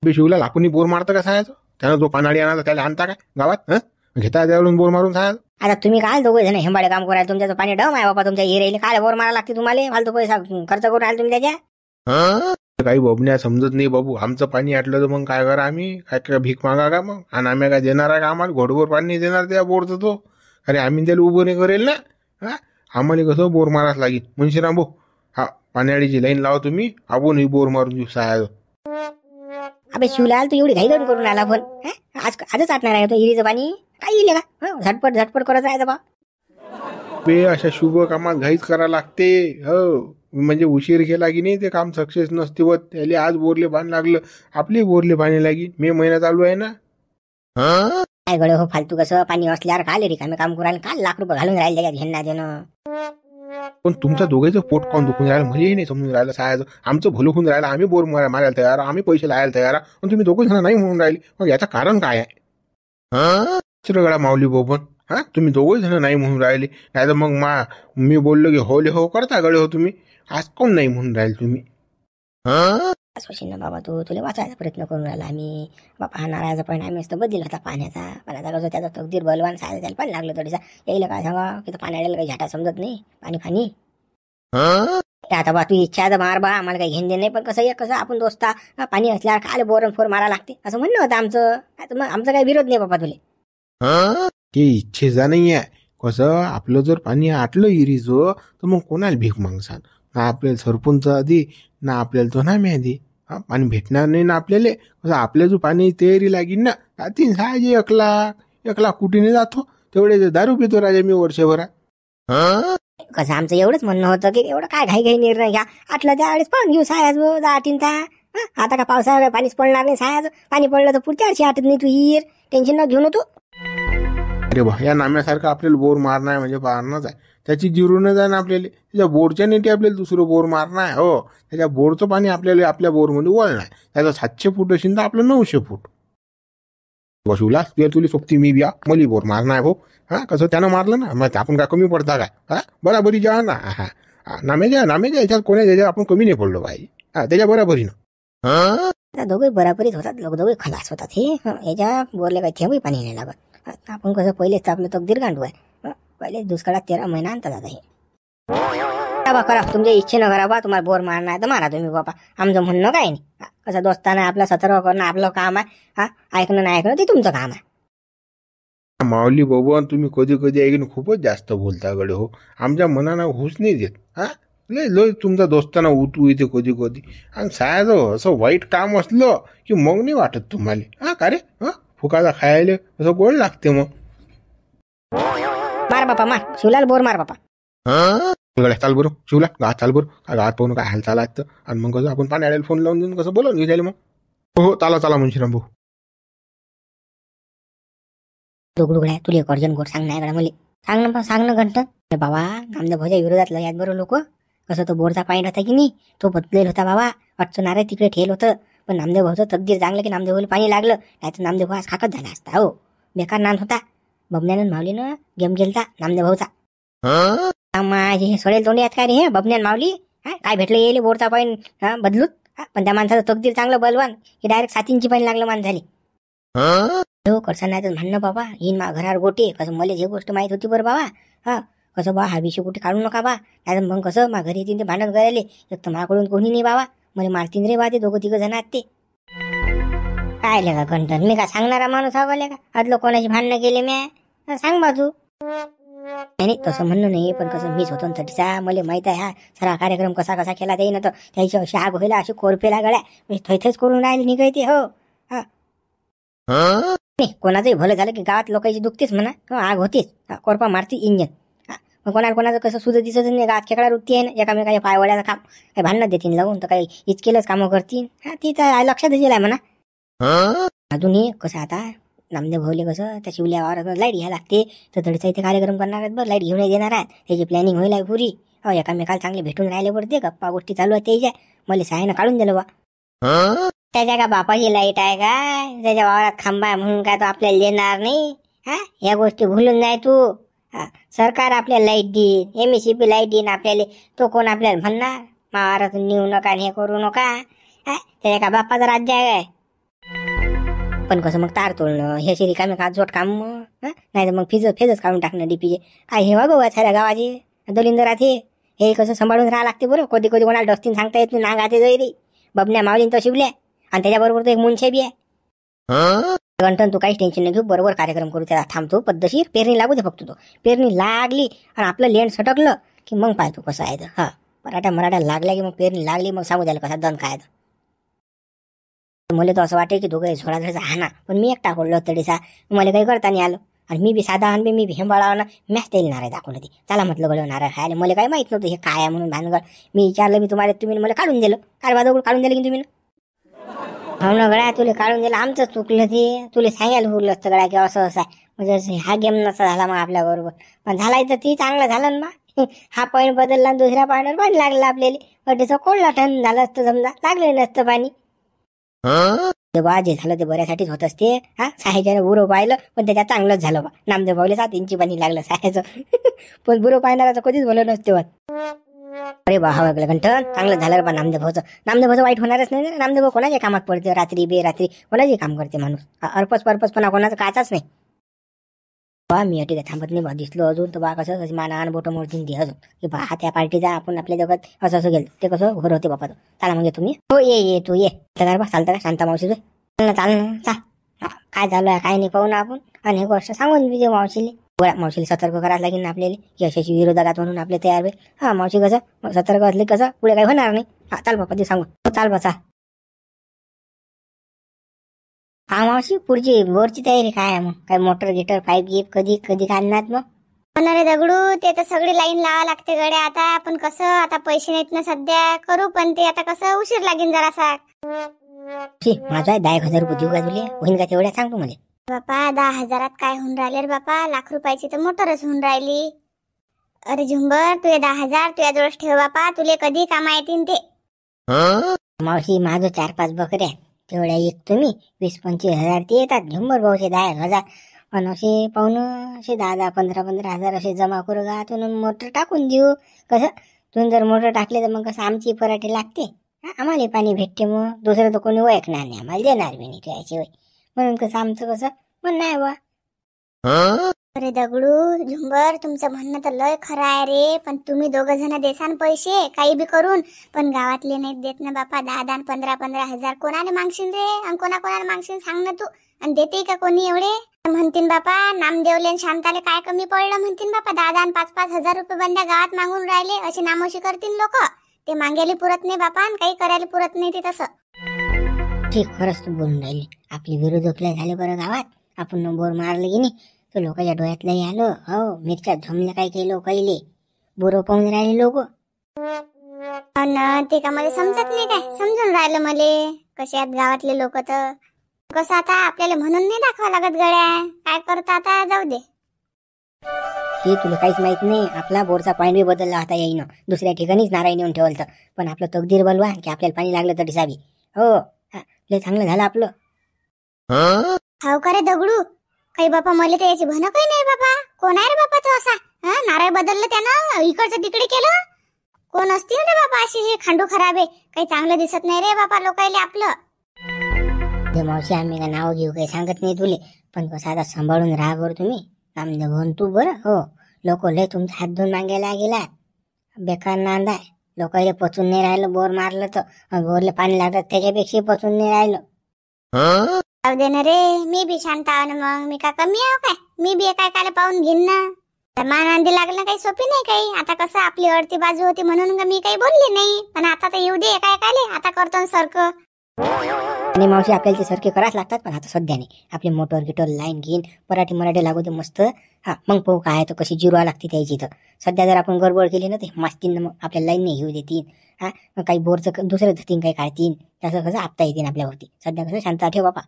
बे शिवला लाकून बोर मारतं का सायाचं? त्यानं जो पानाडी आणायचा त्याला आणता काय गावात? घेता त्यावरून बोर मारून सायाचं? आता तुम्ही काय दोघे जण हेंबाडे काम करायला, तुमच्याचं पाणी डम आहे बाबा तुमच्या एरियाला, काय बोर मारा लागते तुम्हाला? फालतू पैसा खर्च करून आले तुम्ही त्याच्या. काही बबण्या समजत नाही बाबू. आमचं पाणी आटलं तर मग काय करा आम्ही? काय भीक मागा का मग? आणि आम्ही काय देणार आहे का? आम्हाला घोडभर पाणी देणार त्या बोरचं तो? अरे आम्ही त्याला उभं नाही करेल ना. आम्हाला कसं बोर माराच लागेल मुंशीराम भाऊ. हा पाण्याची लाईन लावा तुम्ही, आपण बोर मारून देऊ सायाचं. अबे शिवलाल तू एवढी घाई करून आला पण आजच आटणार आहे तो इरीचं पाणी? काय येईल का? झटपट झटपट करत राहायचं बा. बे अशा शुभ कामात घाईच करा लागते. हो म्हणजे उशीर केला की नाही ते काम सक्सेस नसते व त्याले आज बोरले पाणी लागलं, आपले बोरले पाणी लागेल. मे महिना चालू आहे ना. काय गळे हो फालतू कसं पाणी असल्यावर काल रिकामे काम करू राहिले, काल लाख रुपये घालून राहिले त्याच्यात घेणं देणं. पण तुमच्या दोघांचं पोट काऊन दुखून राहिलं मलाही नाही समजून राहिलं सायाचं. आमचं भलं होऊन राहिलं, आम्ही बोर मारायला तयार, आम्ही पैसे लावायला तयार, पण तुम्ही दोघं जण नाही म्हणून राहिले. मग याचं कारण काय आहे? चिरगळा माऊली बोबन. तुम्ही दोघं जण नाही म्हणून राहिले, नाही तर मग मी बोललो की होले हो करता गळे हो तुम्ही. आज कोण नाही म्हणून राहिले तुम्ही? ना बाबा तुला वाचायचा प्रयत्न करून राहिला आम्ही बाबा. हा नारायचा पण आम्ही असतं बदल होता पाण्याचा, पण आता कसं त्याचा तकदीर बलवान सायला त्याला पण लागलं थोडीसा. यायला काय सांगा की पाण्याला काही झाटा समजत नाही, पाणी फानी. आता बा तू इच्छा तर मार बा, आम्हाला काही घेणं नाही, पण कसं कसं आपण दोस्ता पाणी असल्यावर खाले बोरन फोर मारा लागते असं म्हणणं होतं आमचं. मग आमचा काही विरोध नाही बाबा तुले. की इच्छेचा नाही आहे. कसं आपलं जर पाणी आटलं इरीचं तर मग कोणाला भीक मागसान? ना आपल्याला सरपंच आधी, ना आपल्याला तो नाम्या आधी. पाणी भेटणार नाही ना आपल्याला. कसं आपल्या जो पाणी तयारी लागेल ना, तीन सहाशे 1 लाख कुठे जातो तेवढे दारू पितो राजा मी वर्षभरात. कसं आमचं एवढंच म्हणणं होतं की एवढं काय घाई निर्णय घ्या, आटलं त्यावेळेस पण घेऊ सायाच आटीन. आता का पावसाळ्या पाणीच पडणार नाही सायाच, पाणी पडलं तर पुढच्या वर्षी आटत नाही तू हिर, टेन्शन न घेऊ नको. अरे बा या नाम्यासारखं आपल्याला बोर मारणं आहे म्हणजे मारणंच आहे. त्याची जिरूनच आहे ना आपल्याला. त्याच्या बोरच्या नेटी आपल्याला दुसरं बोर मारणं आहे. हो त्याच्या बोरचं पाणी आपल्याला आपल्या बोरमध्ये वळणं आहे. त्याचा 700 फूट असेल तर आपलं 900 फूट. बसूला तुला सोबती मी बिया मली बोर मारणं आहे भाऊ. कसं त्यानं मारलं ना मग आपण काय कमी पडता काय? बराबरी जा ना. नाम्याच्या याच्यात कोणा याच्यात आपण कमी नाही पडलो पाहिजे. त्याच्या बराबरीनं दोघे बराबरीच होतात, लोक दोघे खलास होतात. हे याच्या बोरले काही थेंबही पाणी नाही लागत. आपण कसं पहिलेच आपलं तकदीर गांडू आहे. पहिलेच दुष्काळात 13 महिना आणतात आता हे. करा तुमच्या इच्छेनं करा बा. तुम्हाला बोर मारणार तर मारा तुम्ही बाबा, आमचं म्हणणं काय नाही. कसं दोस्ताना आपला सतर्क करणं आपलं काम आहे. ऐकणं नाही ऐकणं ते तुमचं काम आहे. माऊली बाबा तुम्ही कधी कधी ऐकून खूपच जास्त बोलता गडे हो. आमच्या मनाला हुस नाही देत. लय तुमचा दोस्ताना उतू येते कधी कधी. आणि सायाचं असं वाईट काम असलं की मग नाही वाटत तुम्हाला. का रे फुकाचा खायला असं गोड लागते मग. मार बापा मार, शिवलाल बोर मार बापा. चाल बरं शिवला गात चाल बरं. गावात पाहून काय हालचाल असतं. आणि मग कसं आपण पाण्याला फोन लावून देऊन कसं बोलवून घेऊ मग. हो चला मुंशीराम भाऊ. दोघडुगड्या तुला एक अर्जन गोड सांग नाही मला सांग ना घंट. बाबा आमच्या भाऊच्या विरोधात लयात बरं लोक. कसं तो बोरचा पॉईंट होता की नाही तो बदलेल होता बाबा. अडचण रे तिकडे ठेल होतं, पण नामदेव भाऊचं तकदीर चांगलं की नामदेव भाऊला पाणी लागलं. नाही तर नामदेव भाऊ आज खाकत झाला असता. हो बेकार नांद होता. बबन्यानं माऊलीनं गेम केलता नामदेव भाऊचा. माझे हे सडेल तोंडी आहेत काय रे हे बबन्यान माऊली. काय भेटलं येईल बोरचा पॉईंट बदलूत. पण त्या माणसाचं तकदीर चांगलं बलवान की डायरेक्ट 7 इंची पाणी लागलं मान झाली. हो करसा नाही तर म्हणणं बाबा येईन मा घरावर गोटे. कसं मला जे गोष्ट माहित होती बरं बाबा. कसं बा हा विषय कुठे काढू नका बा. नाही तर मग कसं मा घरी येतील ते भांडण करायले. एक तर माझ्याकडून कोणी नाही बाबा. मला मारतीन रे बा ते 2-3 जण आहेत ते. काय का कंटन मी का सांगणारा माणूस हवाले का आदलो कोणाची भांडणं केले मी सांग बाजू. नाही तसं म्हणणं नाही, पण कसं मीच होतो तटीचा मला माहित आहे. हा सारा कार्यक्रम कसा केला ते ना तर त्याची अशी आग व्हायला अशी कोरपेला गळ्या थैथच करून राहिले निघायते. हो नाही कोणाचंही भलं झालं की गावात लोकांची दुखतेच म्हणा. आग होतीच, कोरपा मारती इंजन. मग कोणाचं कसं सुद्धा दिसत नाही. गावात खेकडा वृत्ती आहे ना. एकामेकाच्या पायवड्याचं काम काही भांडणं देतील लावून तर काही इतकेलंच कामं करतील. ती तर लक्षात येईल आहे म्हणा. अजूनही कसं आता नामदेव भाऊले कसं त्या शिवल्यावर लाईट घ्यायला लागते तर तडीचा इथे कार्यक्रम करणार आहेत बरं. लाईट घेऊन देणार आहेत त्याची प्लॅनिंग होईल आहे पुरी. एकामेकाला चांगले भेटून राहिले बरं. ते गप्पा गोष्टी चालू आहेत त्याच्या. मला सायनं काढून दिलं बा. त्याच्या का बापाची लाईट आहे काय? त्याच्या वावरात खांबा आहे म्हणून काय तो आपल्याला देणार नाही? या गोष्टी भुलून जाय तू. सरकार आपल्याला लाईट देईन, MSCP लाईट देईन आपल्याला. तो कोण आपल्याला म्हणणार मावारातून नेऊ नका हे करू नका? त्याच्या का बापाचं राज्य आहे काय? पण कसं मग तार तोडणं हे अशी रिकामे काजोट काम नाही तर मग फेजच काढून टाकणं डीपीचे काय हे बाबा साऱ्या गावाचे दलिंदरात हे कसं सांभाळून राहा लागते बरं. कधी कधी कोणाला डस्टिन सांगता येत नाही नागाते जैरी बबन्या मावलीन तर शिवल्या आणि त्याच्याबरोबर तो एक मुंशे बी आहे. घंटन तू काहीच टेन्शन नाही घेऊ, बरोबर कार्यक्रम करू. त्याला थांबतो पद्धतशीर, पेरणी लागू दे फक्त. तो पेरणी लागली आणि आपलं लेंड सटकलं की मग पाहतो कसं आहे. हा मराठा लागला की मग पेरणी लागली मग सांगू द्यायला कसा दन काय. मला तर असं वाटे की दोघं झोळा धरायचा हाना, पण मी एकटा कोडलो तडीसा मला काही करता नाही आलं. आणि मी बी साधा आणि मी बी हेंबाळावं मॅच तेल नाराय दाखवलं ती. चला म्हटलं गडव नारळ खायला. मला काही माहित नव्हतं हे काय आहे म्हणून भानगड. मी विचारलं मी तुम्हाला, तुम्ही मला काढून दिलं. काय दगड काढून दिलं की तुम्ही हो ना गड्या, तुला काढून दिलं आमचं चुकलं ते. तुला सांगायला बोललं असतं गड्या की असं असं आहे म्हणजे हा गेम नसा झाला मग आपल्या बरोबर. पण झालाय तर ती चांगलं झालं ना मग. हा पॉईंट बदलला आणि दुसऱ्या पॉईंटवर पाणी लागलं आपल्याला. अडीचं कोळला टन झालं असतं समजा, लागलं नसतं पाणी. ते बा जे झालं ते बऱ्यासाठीच होत असते. हा साहेच्याने बुरो पाहिलं पण त्याच्यात चांगलंच झालं बा. नामदेव भाऊले 7 इंची पाणी लागलं साहेचं. पण बुरो पाहणाराचं कधीच बोललं नसते वाट. अरे बा हवा घंटन चांगलं झालं बा नामदेव भाऊचं वाईट होणारच नाही ना. नामदेव भाऊ कोणाच्या कामात पडते, रात्री बेरात्री कोणाचे काम करते माणूस. अर्पस पण कोणाचं काचाच नाही बा. मी अटी थांबत नाही बा. दिसलो अजून तर बा कसं माना बोट मोडतीन ती अजून की बा त्या पार्टीचा आपण आपल्या जगात असं गेलं ते कसं घर होते बापा. चला मग तुम्ही हो ये तू ये बा. चालतं का शांता मावशी चाल ना काय झालं काय नाही पाहू ना आपण. आणि हे गोष्ट सांगून विजय मावशीला सतर्क करायला लागेल ना आपल्याला की अशाशी विरोधात म्हणून आपले तयार होईल. हा मावशी कसं सतर्क असले कसं पुढे काही होणार नाही. हा चाल बापा ते सांगून चाल बसा. हा मावशी पुढची बोरची तयारी काय आहे मग? काय मोटर गिटर पाईप गिप कधी काढणार मग? होणारे दगडू ते तर सगळी लाईन लावा लागते गड्या. आता आपण कसं आता पैसे नाहीत ना सध्या करू, पण ते आता कसं उशीर लागेल जरासा. माझा 10,000 रुपये देऊ का तुले? होईन का तेवढ्या सांगतो मला. बापा 10,000 काय होऊन राहिले रे बापा. लाख रुपयाची तर मोटरच होऊन राहिली. अरे झुंबर तुझे 10,000 तुझ्या जवळ ठेव बापा, तुले कधी कामा येतील ते. मावशी माझं 4-5 बकऱ्या तेवढ्या एक तुम्ही 20-25 हजार ते येतात. झुंबर भाऊचे 10,000 पण असे पाहून असे 10-15 हजार असे जमा करू गावातून मोटर टाकून देऊ. कसं तुम्ही जर मोटर टाकले तर मग कसं आमची पराठी लागते, आम्हाला पाणी भेटते. मग दुसरं तर कोणी ओळखणार नाही, आम्हाला देणार बी नाही त्याची वय. म्हणून कसं आमचं कसं म्हण नाही बा. अरे दगडू झुंबर तुमचं म्हणणं तर लय खरं आहे रे, पण तुम्ही दोघं जण देसान पैसे काही बी करून, पण गावातले नाही देत ना बापा. 10 15 हजार कोणाला मागशील रे? आणि कोणाला मागशील सांग ना तू. आणि देते का कोणी एवढे? म्हणतीन बापा नामदेवले शांताले काय कमी पडलं म्हणतीन बापा. 10 5 हजार रुपये बंद्या गावात मागून राहिले अशी नामोशी करतील लोक. ते मागायला पुरत नाही बापा आणि काही करायला पुरत नाही ते तसं. ठीक खरंच तू बोलून राहिली. आपले विरोधक लय झाले बरं गावात. आपण बोर मारले की नाही तर लोकांच्या डोळ्यातलंही आलं. हो मिरच्या झोमल्या काय केलं कैले बोरं पाहून राहिले लोक. ते का मला समजत नाही काय? समजून राहिलं मले कसे आहेत गावातले लोक. तर कसं आता आपल्याला म्हणून नाही दाखवा लागत गड्या. काय करता आता जाऊ दे. ते तुला काहीच माहित नाही. आपला बोरचा पॉईंट बी बदलला होता येईन. दुसऱ्या ठिकाणीच नारायण येऊन ठेवलं. पण आपलं तकदीर बलवा की आपल्याला पाणी लागलं तर दिसावी. हो लय चांगलं झालं आपलं. हाव का रे दगडू? काही बापा मला तर याची भन काही नाही बापा. कोण आहे रे बापा तो असा? नारळ बदललं त्यानं, इकडचं तिकडे केलं. कोण असतील रे बापा अशी खांडू खराब आहे? काही चांगलं दिसत नाही रे बापा लोकायले आपलं. मावशी आम्ही का नाव घेऊ काही सांगत नाही तुले, पण कसं आता सांभाळून राहा बरं तुम्ही. नामदेव तू बरं. हो लोक लय तुमचा हात धुवून मागायला गेला. बेकार नांदा आहे. लोकांना पचून नाही राहिलं बोर मारलं तर. बोरले पाणी लागत त्याच्यापेक्षा पचून नाही राहिलं. जाऊ दे ना रे, मी बी शांत आहो ना. मग मी का कमी आहो काय? मी बी एका एकाला पाहून घेईन ना. मानांदी लागलं काही सोपी नाही काही. आता कसं आपली अडती बाजू होती म्हणून मी काही बोलली नाही. पण आता तर येऊ दे एका एकाले. आता करतो सारखं. आणि मावशी आपल्याला ते सारखे करायच लागतात. पण आता सध्या नाही. आपली मोटर गिटर लाईन घेईन मराठी लागू दे मस्त. हा मग पाहू काय तर कशी जिरवा लागते त्याची. तर सध्या जर आपण गडबड केली ना ते मास्तीन मग आपल्या लाईन नाही घेऊ देतील. हा मग काही बोरचं दुसरं धतीन काही काढतील. तसं कसं आपता येतील आपल्यावरती. सध्या कसं शांत ठेव बापा.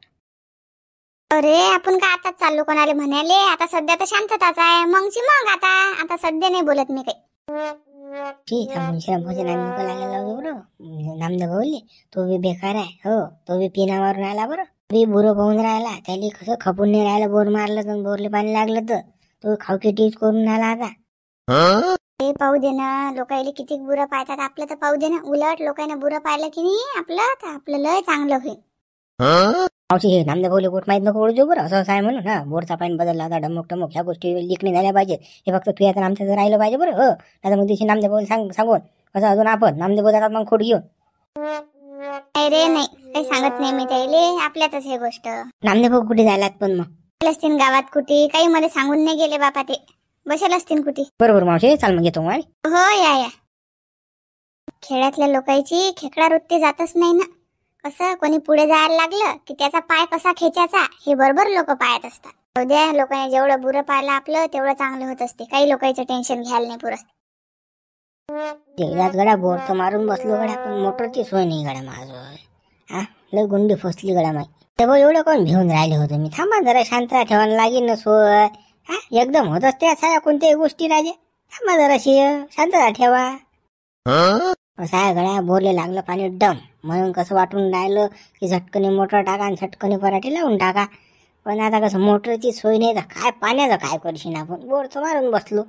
अरे आपण काय आताच चाललो कोणाला म्हणाले. आता सध्या तर शांतताच आहे. मग आता सध्या नाही बोलत मी काही. ठीक आहे मुंशीराम भोजन लागायला बरं. नामदेव भाऊले तो बी बेकार आहे. हो तो बी पिना मारून आला बरं. बी बुरं पाहून राहिला. त्याला कसं खपून नाही राहिलं. बोर मारलं तर बोरले पाणी लागलं तर तो खावकी टीच करून आला आता. ते पाहू दे ना. लोकायले किती बुरं पाहतात. आपलं तर पाहू दे ना. उलट लोकांना बुरं पाहिलं की नाही आपलं तर आपलं लय चांगलं होईल. मावशी हे नामदेवले गोट माहीत नको ओळखू बरं, असं आहे म्हणून हा बोरचा पाणी बदलला होता डमक टमक, ह्या गोष्टी लिखणी झाल्या पाहिजे. हे फक्त तुझ्या तर आमच्या जर राहिलं पाहिजे बरं. हो आता मग दिवशी नामदेव सांगून कसं अजून आपण नामदेव जातात मग खोड घेऊन. नाही रे नाही, काही सांगत नाही मी त्याले, आपल्यातच हे गोष्ट. नामदेव कुठे जायलात पण मग असतील गावात कुठे, काही मला सांगून नाही गेले बापा, ते बसेल असतील कुठे. बरोबर मावशी, चाल मग येतो मग. हो या. खेड्यातल्या लोकांची खेकडा वृत्ती जातच नाही ना. कसं कोणी पुढे जायला लागलं की त्याचा पाय कसा खेचायचा हे बरोबर लोक पाहत असतात. उद्या लोकांनी जेवढं बुरं पाहिलं आपलं तेवढं चांगलं होत असते. काही लोकांचं टेन्शन घ्यायला नाही पुरत. एकदाच गड्या बोर तर मारून बसलो गड्या, पण मोटरची सोय नाही गड्या माझं. हा लय गुंडी फसली गड्या माई. तेव्हा एवढं कोण घेऊन राहिले होते मी. थांबा जरा शांत ठेवायला लागेल ना सोय. हा एकदम होत असते साऱ्या कोणत्याही गोष्टी राजे. थांबा जराशी शांतता ठेवा. असं आहे गड्या, बोरले लागलं पाणी डम म्हणून कसं वाटून राहिलं की झटकने मोटर टाका आणि झटकने पराठी लावून टाका. पण आता कसं मोटरची सोय नाही तर काय पाण्याचं काय करशील आपण. बोर तर मारून बसलो.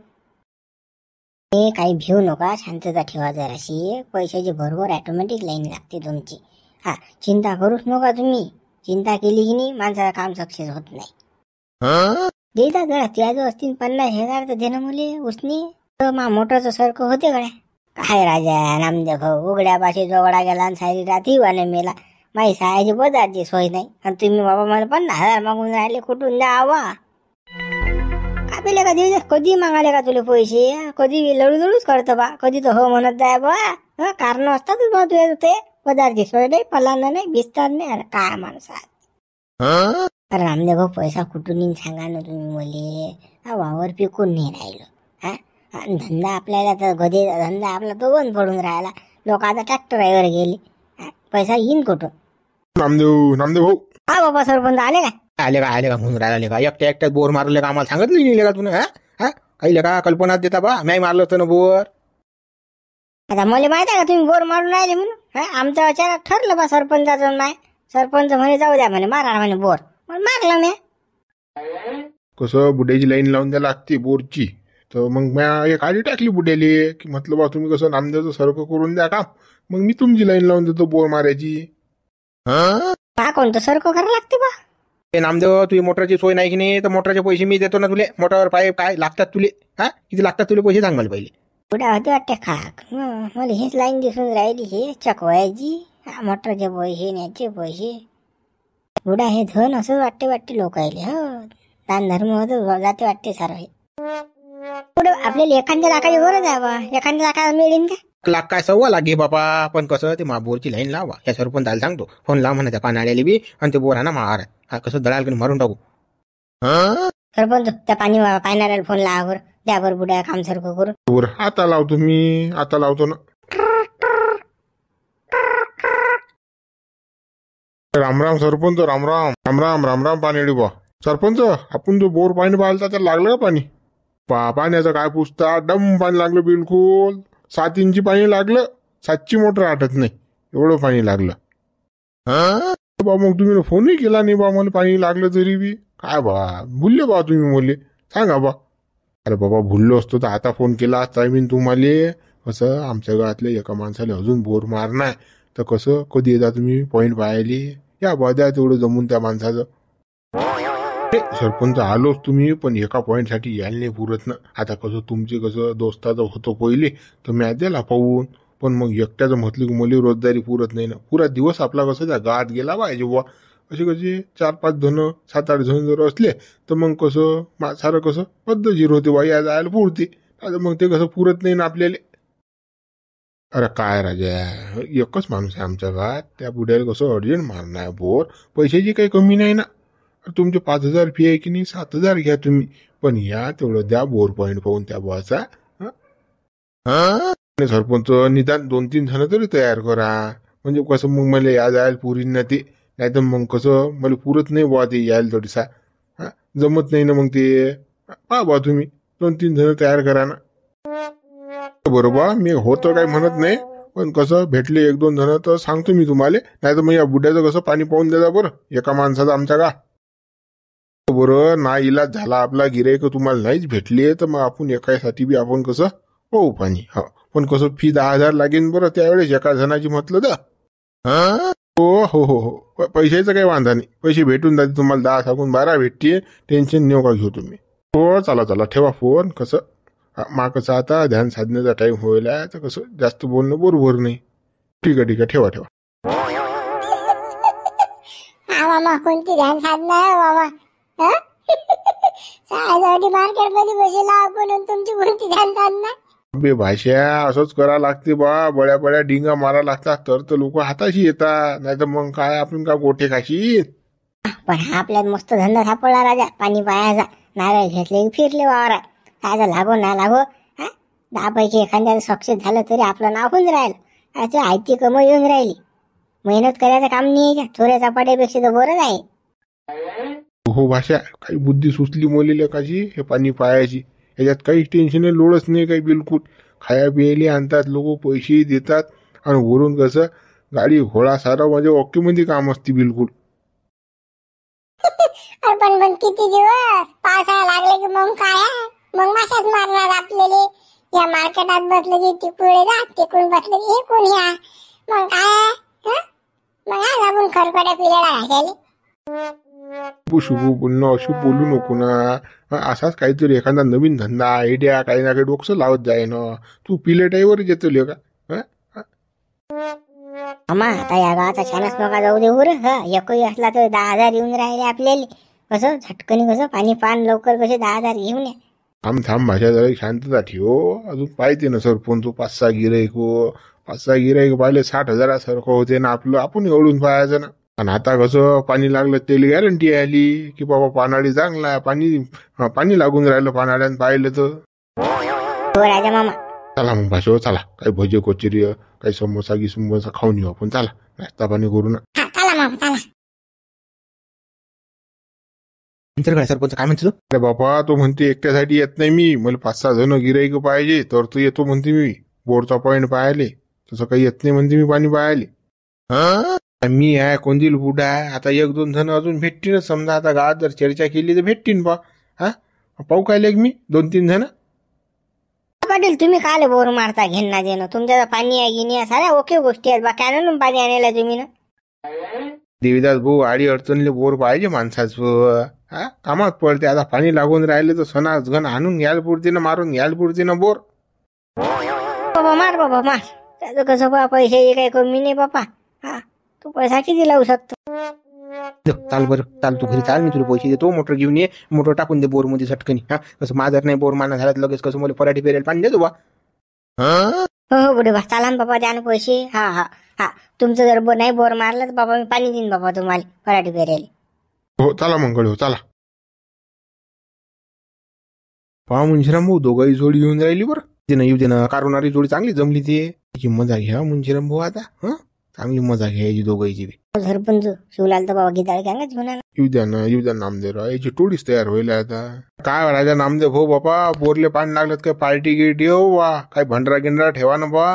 काही भिऊ नका, शांतता ठेवा जराशी. पैशाची बरोबर ऑटोमॅटिक लाईन लागते तुमची. हा चिंता करूच नका तुम्ही. चिंता केली की नाही माणसाचं काम सक्सेस होत नाही. देतात गड्या त्या जो असतील 50,000 तर देणं मुले उसनी तर मा मोटरचं सारखं होते गड्या. काय राजा नामदेव भाऊ उघड्या बाशी जोगडा गेला आणि सारी रात्री वाने मेला. माई सायाची बजारची सोय नाही आणि तुम्ही बाबा मला 50,000 मागून राहिले, कुठून द्यावा. कापेले का दिवस कधी मागाले का तुले पैसे, कधी लढूच करतो बा, कधी तर हो म्हणत जाय बा. कारण असतातच बा तुझ्या ते बजारची सोय नाही, फलाना नाही, बिस्तार नाही. अरे काय माणसात. अरे नामदेव भाऊ पैसा कुठून येईन सांगा ना तुम्ही मले. हा वावर पिकून नाही राहिलो. हा धंदा आपल्याला तर धंदा आपला तो बंद पडून राहिला. लोक आता ट्रॅक्टरवर गेले. पैसा येईन कुठून. नामदेव भाऊ हा बाबा सरपंच आले का. आले का म्हणून राहिले का. एकट्यात बोर मारले का आम्हाला सांगितलं नाही का तुला. हा काही का कल्पना देता बा. मी मारलं होतं ना बोर. आता मला माहित आहे का तुम्ही बोर मारून राहिले म्हणून. आमचं अचानक ठरलं बा सरपंचाचं. नाही सरपंच म्हणे जाऊ द्या म्हणे मारा म्हणे बोर. मारलं मी. कसं बुड्याची लाईन लावून द्या लागते बोरची. तर मग मी एक आधी टाकली बुड्याली की म्हटलं बा तुम्ही कसं नामदेवचं सारखं करून द्या काम, मग मी तुमची लाईन लावून देतो बोर मारायची. का कोणतं सारखं करावं लागते बा. ते नामदेव तुझी मोटरची सोय नाही की नाही तर मोटरचे पैसे मी देतो ना तुले. मोटरवर पाईप काय लागतात तुले. हा किती लागतात तुले पैसे सांग मला पहिले. पुढे होते वाटते खाक. मला हेच लाईन दिसून राहिली. हे चकवायची मोटरचे पैसे न्याचे पैसे. पुढे हे धन असंच वाटते लोक आले. हो दान धर्म होत जाते वाटते सारं हे. पुढे आपल्याला एखाद्या लाखाची गरज आहे बा. एखाद्या लाखाला मिळेल का. लाख काय 1.25 लाख घे बापा. पण कसं ते बोरची लाईन लावा. या सरपंचाला सांगतो फोन लाव म्हणा त्या कानाड्याला बी आणि ते बोर आहे ना मार. हा कसं दळाल की मारून टाकू. सरपंच त्या पाणी पाण्याला फोन लावा द्या बरं बुड्या काम सारखं करून. बोर आता लावतो मी. आता लावतो ना. रामराम सरपंच. रामराम पाणी बा. सरपंच आपण जो बोर पाणी पाहिलं त्याला लागलं का पाणी. पाण्याचं काय पुसता. डम पाणी लागलं बिलकुल. 7 इंची पाणी लागलं. 7ची मोटर आटत नाही एवढं पाणी लागलं. बा मग तुम्ही फोनही केला नाही बा मला पाणी लागलं तरी बी. काय बा भुलले बा तुम्ही मले सांगा बा. अरे बाबा भुललो असतो तर आता फोन केला असता मी तुम्हाला. कसं आमच्या गावातल्या एका माणसाला अजून बोर मारणार तर कसं कधी येता तुम्ही पॉईंट पाहायले. या बद्या तेवढं जमून त्या माणसाचं. सरपंच आलोच तुम्ही पण एका पॉईंट साठी यायला नाही पुरत ना. आता कसं तुमचे कसं दोस्ताचं होतं पहिले तर मी द्याला पाहून. पण मग एकट्याचं म्हटलं की मला रोजदारी पुरत नाही ना. पुरा दिवस आपला कसं त्या गावात गेला पाहिजे बुवा. असे कसे 4-5 जण 7-8 जण जर असले तर मग कसं सारं कसं पद्धतशीर होते बा. या जायला पुरते. आता मग ते कसं पुरत नाही ना आपल्याला. अरे काय राजा एकच माणूस आहे आमच्या गावात. त्या बुड्याला कसं अर्जंट मारणार आहे बोर. पैशाची काही कमी नाही ना. तुमचे 5,000 फी आहे की नाही 7,000 घ्या तुम्ही. पण या तेवढं द्या बोर पॉईंट पाहून त्या बुवाचा. सरपंच निदान 2-3 जण तरी तयार करा. म्हणजे कसं मग मला या जायला पुरीन ना ते. नाही तर मग कसं मला पुरत नाही बुवा ते यायला थोडीसा. जमत नाही ना मग ते. पहा बा तुम्ही 2-3 जण तयार करा ना. बरोबर मी होतं काही म्हणत नाही. पण कसं भेटले 1-2 जण तर सांगतो मी तुम्हाला. नाही तर मग या बुड्याचं कसं पाणी पाहून द्या बरं एका माणसाचं आमच्या का. बरं ना इलाज झाला आपला गिराईक तुम्हाला नाहीच भेटले तर मग आपण एकासाठी बी आपण कसं पाहू पाणी. पण कसं फी 10,000 लागेल बरं त्यावेळेस एका जणाची म्हटलं तर. हो. पैशाचा काही वांधा नाही. पैसे भेटून जाते तुम्हाला 10 12 भेटते. टेन्शन नेऊ का घेऊ तुम्ही. हो चला ठेवा फोन. कसं मा कसं आता ध्यान साधण्याचा टाइम होईल आहे तर कसं जास्त बोलणं बरोबर नाही. ठीक आहे ठेवा. हा मामा कोणती ध्यान साधना आहे मामा? सायसाठी मार्केट मध्ये बसेला आपण आणि तुमची कोणती ध्यान साधना? बे भाषा असंच करा लागते बा. बड्या डिंगा मारा लागतात तर लोक हाताशी येतात. नाही तर मग काय आपण का गोठे खाशी. पण हा आपल्यात मस्त धंदा सापडला राजा. पाणी पायाचा. नारळ घेतले की फिरले वावरात. काय लागो ना लागो. 10 पैकी एखाद्याचं सक्सेस झालं तरी आपलं नाव होऊन राहिलं. असं आयती कमाई येऊन राहिली. मेहनत करायचं काम नाही का. चोऱ्या चपाट्यापेक्षा तर बरंच आहे. हो भाषा काही बुद्धी सुचली मोलेल्या काशी. हे पाणी पायाची याच्यात काही टेन्शन लोडच नाही काही बिलकुल. खाया पियाले आणतात लोक. पैसे देतात आणि वरून कसं गाडी घोडा सारा म्हणजे ओके मध्ये काम असते बिलकुल. पण मग किती दिवस पावसाळा लागले की मग काय मग माशाच मारणार आपल्याला. या मार्केटात बसलं की तिकडे जा तिकडून बसलं की इकडून या. मग काय मग आज आपण खरकड्या पिल्याला घासायला. शुभ बोलणं अशुभ बोलू नको ना. असाच काहीतरी एखादा नवीन धंदा आयडिया काही ना काही डोकं लावत जाय ना. तू पिलेटाईवर येतो का. अम्मा आता या गावाचा छानच नका जाऊ दे वर. एकही असला तर 10,000 येऊन राहिले आपल्याला. कसं झटकनी कसं पाणी पान लवकर कसे 10,000 घेऊन या. थांब भाषा जरा शांतता ठेव. अजून पाहिजे ना सरपंच 5-6 गिराईक. 5-6 गिराईक पाहिले 60,000 होते ना आपलं. आपण एवढून पाहायचं ना. आणि आता कसं पाणी लागलं त्याला गॅरंटी आली की बाबा पानाळी चांगला आहे. पाणी लागून राहिलं पानाळ्यानं पाहिलं तर. हो राजा मामा. चला मग भाषा चला. काही भजे कोचिरी काही समोसा खाऊन येऊ आपण. चला नाश्ता पाणी करू ना. चला मामा चला. काय सरपंच काय म्हणतो. अरे बाबा तो म्हणते एकट्यासाठी येत नाही मी. मला 5-6 जण गिराईक पाहिजे तर तो येतो म्हणते मी. बोरचा पॉईंट पाहायले. तसं काही येत नाही म्हणते मी पाणी पाहायले. मी आहे कोणती बुडा आहे. आता 1-2 जण अजून भेटतीनच समजा. आता गावात जर चर्चा केली तर भेटतीन बा. पाहू काय लेग मी 2-3 जण. पाटील तुम्ही काल बोर मारता घेणं देणं. तुमच्या पाणी आहे गिनी आहे साऱ्या ओके गोष्टी आहेत. बा कॅनून पाणी आणायला तुम्ही ना. देवीदास भाऊ आडी अडचणले बोर पाहिजे माणसाचं. कामात पडते. आता पाणी लागून राहिले तर सणाच घन आणून घ्यायला पुरते ना. मारून घ्यायला पुरते ना बोर. बाबा मार. त्याचं कसं बा पैसे काही कमी नाही बापा. तू पैसा किती लावू शकतो. चाल बरं चाल तू घरी चाल. मी तुला पैसे देतो. मोटर घेऊन ये. मोटर टाकून दे बोर मध्ये झटकनी. कसं माझं नाही बोर मारणार झालं लगेच कसं मला पराठी पेरायला पाणी देतो बा. हो बुडे बा चाला ना बाबा द्या ना पैसे. हा तुमचं जर नाही बोर मारलं तर बाबा मी पाणी देईन बाबा तुम्हाला पराठी पेरायला. हो चला मंगळ हो चला. पहा मुंशीराम भाऊ दोघाही जोडी येऊन राहिली बरं. येऊ दे ना. कारुणारी जोडी चांगली जमली ती. मजा घ्या मुंशीराम भाऊ आता. चांगली मजा घ्यायची दोघांची. सरपंच शिवलाल तर बाबा गीताळ घ्या घेऊन आला. येऊ द्या नामदेव. याची टोळीच तयार होईल आता. काय राजा नामदेव भाऊ बापा बोरले पाणी लागलं काय पार्टी गिटी हो वा. काय भंडारा गिंडरा ठेवा ना बा.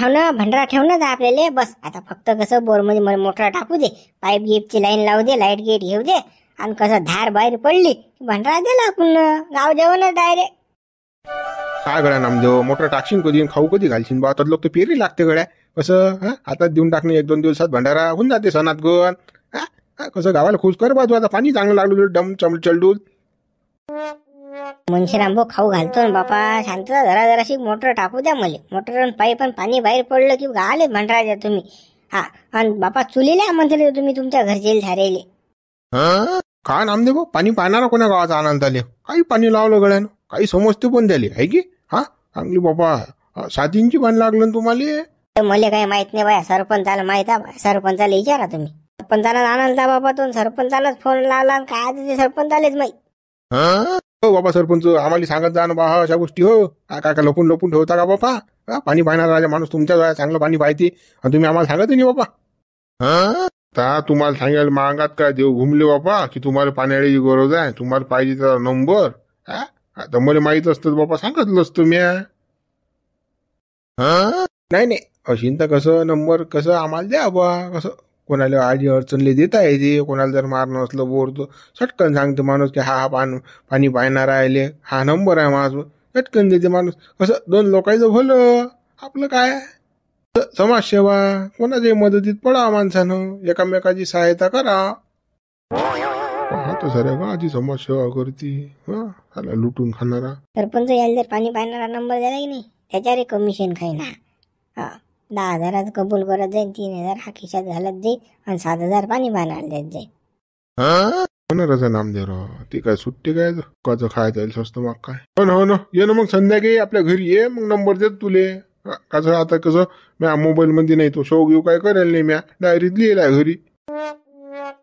हो ना भंडारा ठेवूनच आपल्याला. बस आता फक्त कसं बोर मध्ये मोटर टाकू दे. पाईप गिपची लाईन लावू दे. लाईट गेट घेऊ दे. आणि कसं धार बाहेर पडली की भंडारा दिला आपण. गाव जेवण डायरेक्ट. काय गड्या नामदेव मोटर टाकशील कधी खाऊ कधी घालशील बा. तर लोक तर पेरी लागते गड्या. कसं आता देऊन टाकणे 1-2 दिवसात भंडारा होऊन जाते सणात गण. कसं गावाला खुश कर बा तू. आता पाणी चांगलं लागलं डम चलडूल. मुंशीराम भाऊ खाऊ घालतो ना बापा. शांतता जराशी मोटर टाकू द्या मला. मोटर पाईप पण पाणी बाहेर पडलं की गाले भंडारा द्या तुम्ही. आणि बापा चुलीला म्हणते तुम्ही तुमच्या घरचे झारेले. काय नामदेव भाऊ पाणी पाहणारा कोणा गावाचा आनंद आले. काही पाणी लावलं गड्यानं. काही समजते पण द्याले आहे की. चांगली बाबा 7 इंची पाणी लागलं तुम्हाला. मला काही माहित नाही बाया. सरपंचाला माहित आहे. सरपंचाला विचारा तुम्ही. सरपंचाला आनंदा बाबा तो सरपंचालाच फोन लावला. काय ते सरपंचालेच माहित. हो बाबा सरपंच आम्हाला सांगत जा ना बा अशा गोष्टी. हो काय लपून ठेवता का बापा. पाणी पाहणार राजा माणूस तुमच्या जवळ चांगलं पाणी पाहिजे आणि तुम्ही आम्हाला सांगत नाही बापा. तुम्हाला सांगायला मागात काय देव घुमले बापा की तुम्हाला पाण्याची गरज आहे. तुम्हाला पाहिजे तर नंबर. आता मला माहित असतं बापा सांगितलं असतं मी. नाही अशीन तर कसं नंबर कसं आम्हाला द्या बा. कसं कोणाला आडी अडचणले देता येते. कोणाला जर मारणं असलं बोर तर चटकन सांगते माणूस की हा पाणी पाहणार राहिले. हा नंबर आहे माझं. चटकन देते माणूस. कसं 2 लोकांचं भलं आपलं काय. समाजसेवा कोणाच्याही मदतीत पडा माणसानं, एकामेकाची सहायता करा. पाहतो सर गाची समाजसेवा करते, त्याला लुटून खाणारा. सरपंच यायला जर पाणी पाहणारा नंबर दिला की नाही त्याच्यावर कमिशन खाईना. हा 10,000 कबूल करत जाईल, 3,000 हा खिशात घालत जाईल आणि 7,000 पाणी पाहणार देत जाईल. होणारच नामदेवराव, ती काय सुट्टी काय कसं खायचं येईल स्वस्त मग काय. हो ना ये ना मग संध्याकाळी आपल्या घरी ये, मग नंबर देत तुले. कसं आता कसं म्या मोबाईल मध्ये नाही तो शो घेऊ काय करेल नाही, म्या डायरीत लिहिलाय घरी.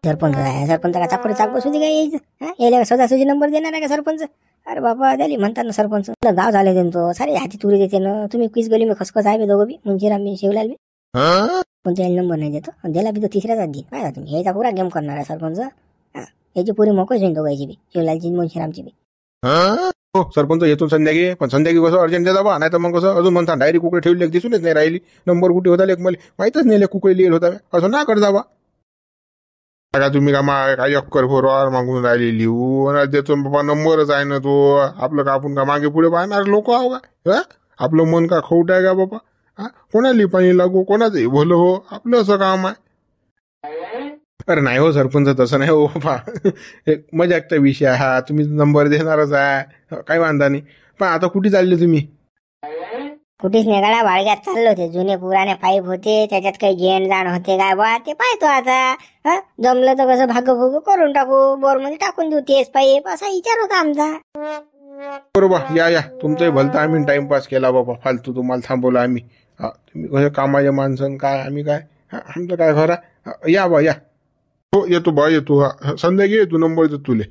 सरपंचाला चाकरी चाक बसू दे काय यायचं. यायला स्वतःची नंबर देणार आहे का सरपंच? अरे बाबा त्याला म्हणतात ना सरपंच, गाव झाले त्यांचं सारे हाती तुरी देते ना. तुम्ही क्विज गली मी खसखस आहे दोघं बी, मुंशीराम मी शिवलाल बी, पण त्याला नंबर नाही देतो. द्यायला बी तो तिसऱ्याच देईल. काय तुम्ही यायचा पुरा गेम करणार आहे सरपंच. याची पुरी मोकळीच होईल दोघांची बी, शिवलालची मुंशीरामची बी. हो सरपंच येतो संध्याकाळी, पण संध्याकाळी कसं अर्जंट द्या बा, नाही तर मग कसं अजून म्हणता डायरी कुकडे ठेवली दिसूनच नाही राहिली. नंबर कुठे होता मला माहितच नाही, कुकडे लिहिल होता असं ना कर जावा. का तुम्ही का काही अक्कर फोरवर मागून राहिली लिहू देतो बाबा, नंबरच आहे ना तो. आपलं का आपण का मागे पुढे पाहणार लोक आहो का? आपलं मन का खोट आहे का बाबा? कोणाला पाणी लागू, कोणाचंही भलं हो, आपलं असं काम आहे. अरे नाही हो सरपंच, तसं नाही हो बाबा, एक मजाकचा विषय हा. तुम्ही नंबर देणारच आहे, काही वांधा नाही. पण आता कुठे चालले तुम्ही? कुठेच निघाला, वाळग्यात चाललो होते. जुने पुराणे पाईप होते, त्याच्यात काही घेण जाण होते काय बा, ते पाहतो आता. जमलं तर कसं भागभोग करून टाकू, बोर मध्ये टाकून देऊ तेच पाईप, असा विचार होता आमचा. बरोबर या तुमचंही भलतं, आम्ही टाइमपास केला बाबा फालतू, तुम्हाला थांबवलं आम्ही. तुम्ही कसं कामाचे माणसं काय, आम्ही काय, आमचं काय खरा. या बा या. हो येतो बा येतो, संध्याकाळी येतो, नंबर देतो तुले.